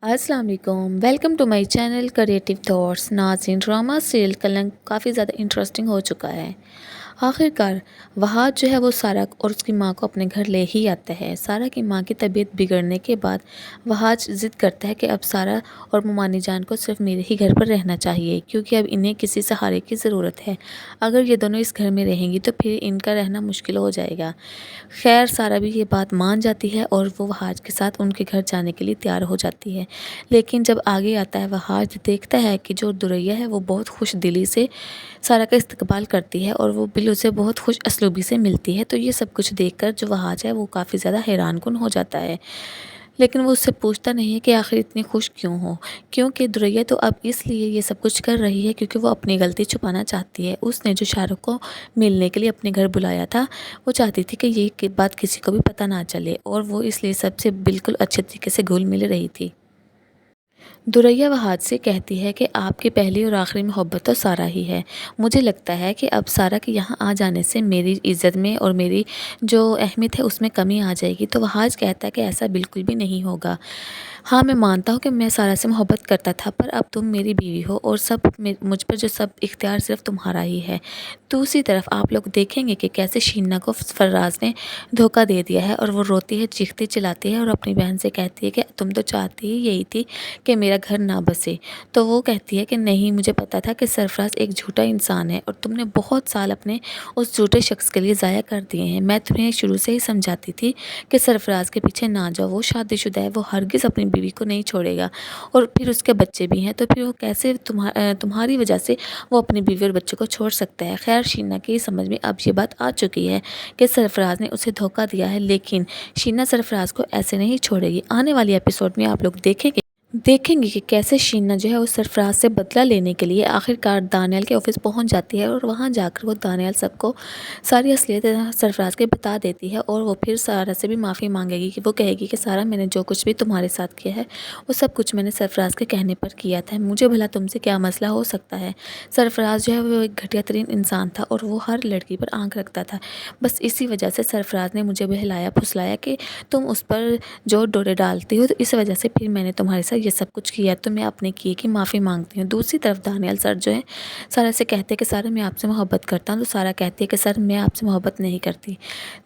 अस्सलाम वालेकुम, welcome to my channel creative thoughts. नाज़रीन, ड्रामा सीरियल कलंक काफ़ी ज़्यादा इंटरेस्टिंग हो चुका है। आखिरकार वहाद जो है वो सारा और उसकी माँ को अपने घर ले ही आता है। सारा की माँ की तबीयत बिगड़ने के बाद वहाद ज़िद करता है कि अब सारा और मुमानी जान को सिर्फ मेरे ही घर पर रहना चाहिए, क्योंकि अब इन्हें किसी सहारे की ज़रूरत है। अगर ये दोनों इस घर में रहेंगी तो फिर इनका रहना मुश्किल हो जाएगा। खैर, सारा भी ये बात मान जाती है और वो वहाज के साथ उनके घर जाने के लिए तैयार हो जाती है। लेकिन जब आगे आता है, वहाज देखता है कि जो दुरैया है वो बहुत खुश दिली से सारा का इस्तकबाल करती है और वो बिल उसे बहुत खुश असलूबी से मिलती है। तो ये सब कुछ देखकर जो वहाज है वो काफ़ी ज़्यादा हैरानकुन हो जाता है। लेकिन वो उससे पूछता नहीं है कि आखिर इतनी खुश क्यों हो, क्योंकि दुरैया तो अब इसलिए ये सब कुछ कर रही है क्योंकि वो अपनी गलती छुपाना चाहती है। उसने जो शाहरुख को मिलने के लिए अपने घर बुलाया था, वो चाहती थी कि ये बात किसी को भी पता ना चले, और वो इसलिए सबसे बिल्कुल अच्छे तरीके से घुल मिल रही थी। दुरैया वहाज से कहती है कि आपकी पहली और आखिरी मोहब्बत तो सारा ही है। मुझे लगता है कि अब सारा के यहाँ आ जाने से मेरी इज़्ज़त में और मेरी जो अहमियत है उसमें कमी आ जाएगी। तो वहाज कहता है कि ऐसा बिल्कुल भी नहीं होगा। हाँ, मैं मानता हूँ कि मैं सारा से मोहब्बत करता था, पर अब तुम मेरी बीवी हो और मुझ पर जो सब इख्तियार सिर्फ तुम्हारा ही है। दूसरी तरफ आप लोग देखेंगे कि कैसे शीना को फर्राज ने धोखा दे दिया है, और वो रोती है, चीखती चिल्लाती है और अपनी बहन से कहती है कि तुम तो चाहती ही यही थी कि मेरा घर ना बसे। तो वो कहती है कि नहीं, मुझे पता था कि सरफराज एक झूठा इंसान है और तुमने बहुत साल अपने उस झूठे शख्स के लिए ज़ाया कर दिए हैं। मैं तुम्हें शुरू से ही समझाती थी कि सरफराज के पीछे ना जाओ, वो शादीशुदा है, वो हरगिज़ अपनी बीवी को नहीं छोड़ेगा, और फिर उसके बच्चे भी हैं, तो फिर वो कैसे तुम्हारी वजह से वो अपनी बीवी और बच्चों को छोड़ सकता है। खैर, शीना की समझ में अब ये बात आ चुकी है कि सरफराज ने उसे धोखा दिया है, लेकिन शीना सरफराज को ऐसे नहीं छोड़ेगी। आने वाली एपिसोड में आप लोग देखेंगे कि कैसे शीना जो है उस सरफराज से बदला लेने के लिए आखिरकार दानियाल के ऑफिस पहुंच जाती है, और वहां जाकर वो दानियाल सबको सारी असलियत सरफराज के बता देती है, और वो फिर सारा से भी माफ़ी मांगेगी कि वो कहेगी कि सारा, मैंने जो कुछ भी तुम्हारे साथ किया है वो सब कुछ मैंने सरफराज के कहने पर किया था। मुझे भला तुमसे क्या मसला हो सकता है। सरफराज जो है वो एक घटिया तरीन इंसान था और वो हर लड़की पर आंख रखता था। बस इसी वजह से सरफराज ने मुझे बहलाया फुसलाया कि तुम उस पर जो डोरे डालती हो, तो इस वजह से फिर मैंने तुम्हारे साथ ये सब कुछ किया। तो मैं अपने किए की माफ़ी मांगती हूँ। दूसरी तरफ दानियाल सर जो है सारा से कहते हैं कि सारा, मैं आपसे मोहब्बत करता हूँ। तो सारा कहती है कि सर, मैं आपसे मोहब्बत नहीं करती।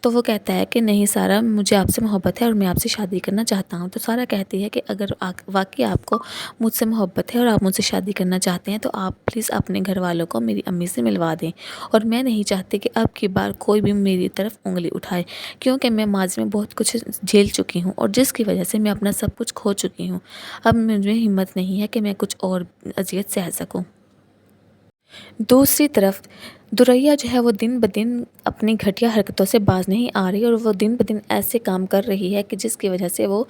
तो वो कहता है कि नहीं सारा, मुझे आपसे मोहब्बत है और मैं आपसे शादी करना चाहता हूँ। तो सारा कहती है कि अगर वाकई आपको मुझसे मोहब्बत है और आप मुझसे शादी करना चाहते हैं तो आप प्लीज़ अपने घर वालों को मेरी अम्मी से मिलवा दें, और मैं नहीं चाहती कि अब की बार कोई भी मेरी तरफ उंगली उठाए, क्योंकि मैं माज़ी में बहुत कुछ झेल चुकी हूँ और जिसकी वजह से मैं अपना सब कुछ खो चुकी हूँ। अब मुझे हिम्मत नहीं है कि मैं कुछ और अज़ियत सह सकूँ। दूसरी तरफ दुरैया जो है वो दिन ब दिन अपनी घटिया हरकतों से बाज नहीं आ रही, और वो दिन ब दिन ऐसे काम कर रही है कि जिसकी वजह से वो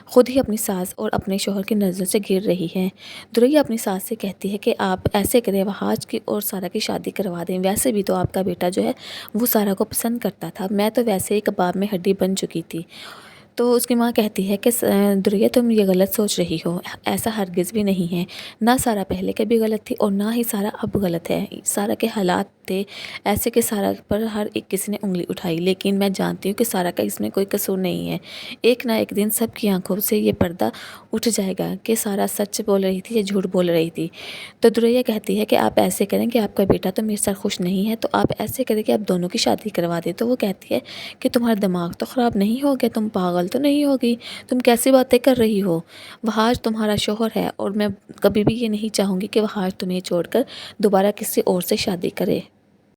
ख़ुद ही अपनी सास और अपने शोहर की नज़रों से गिर रही है। दुरैया अपनी सास से कहती है कि आप ऐसे करें, वहाज की और सारा की शादी करवा दें। वैसे भी तो आपका बेटा जो है वो सारा को पसंद करता था, मैं तो वैसे ही कबाब में हड्डी बन चुकी थी। तो उसकी माँ कहती है कि दुरैया, तुम ये गलत सोच रही हो, ऐसा हरगिज़ भी नहीं है। ना सारा पहले कभी गलत थी और ना ही सारा अब गलत है। सारा के हालात थे ऐसे कि सारा पर हर एक किसी ने उंगली उठाई, लेकिन मैं जानती हूँ कि सारा का इसमें कोई कसूर नहीं है। एक ना एक दिन सबकी आंखों से ये पर्दा उठ जाएगा कि सारा सच बोल रही थी या झूठ बोल रही थी। तो दुरैया कहती है कि आप ऐसे करें कि आपका बेटा तो मेरे साथ खुश नहीं है, तो आप ऐसे करें कि आप दोनों की शादी करवा दें। तो वो कहती है कि तुम्हारा दिमाग तो ख़राब नहीं हो गया, तुम पागल तो नहीं होगी, तुम कैसी बातें कर रही हो। वहाज तुम्हारा शोहर है और मैं कभी भी ये नहीं चाहूँगी कि वहाज तुम्हें छोड़कर दोबारा किसी और से शादी करे।